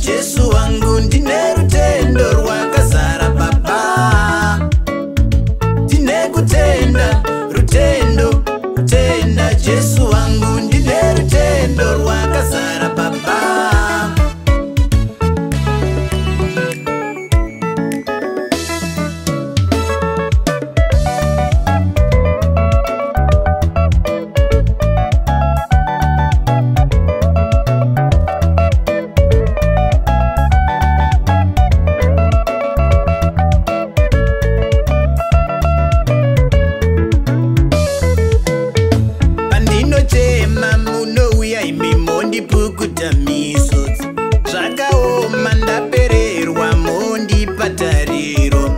Jesu wangu ndine rutendo rwakazara baba. Ndine kutenda rutendo, kutenda Jesu wangu ndine rutendo rwakazara baba. Pukuta misodzi zvakaoma ndapererwa mondi patariro.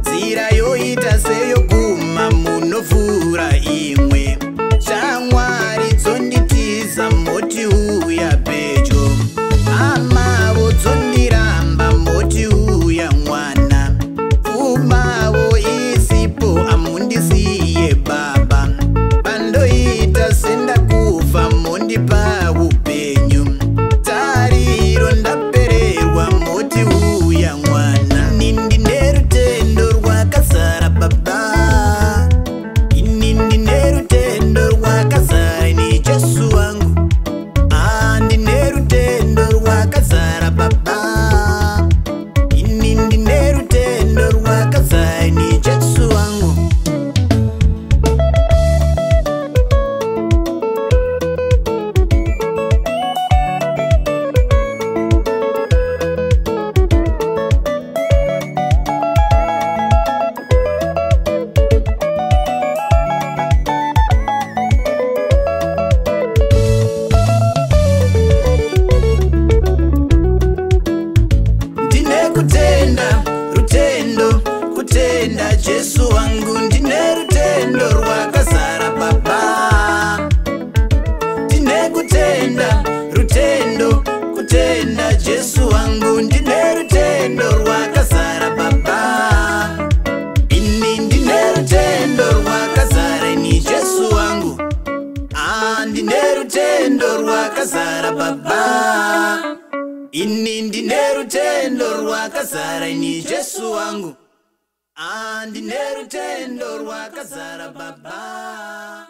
Nzira yoita seyoguma munofura imwe. Shamwari dzonditiza moti uya pedyo. Amavo dzondiramba moti uya mwana. Pfumavo isipo amundisiye baba. Pandoita sendakufa mondipa upenyu. Tariro ndapererwa moti uya mwana. Ndine rutendo rwakazara baba. Ndine rutendo rwakazara ni Jesu wangu. Ndine rutendo rwakazara baba. Ndine rutendo rwakazara ni Jesu wangu. Kutenda rutendo, kutenda Jesu wangu ndine rutendo rwakazara baba. Ndine kutenda rutendo, kutenda Jesu wangu ndine rutendo rwakazara baba. Ndine rutendo rwakazara ni Jesu wangu. Ndine rutendo rwakazara baba. Ndine rutendo rwakazara ni Jesu wangu. Ndine rutendo rwakazara baba.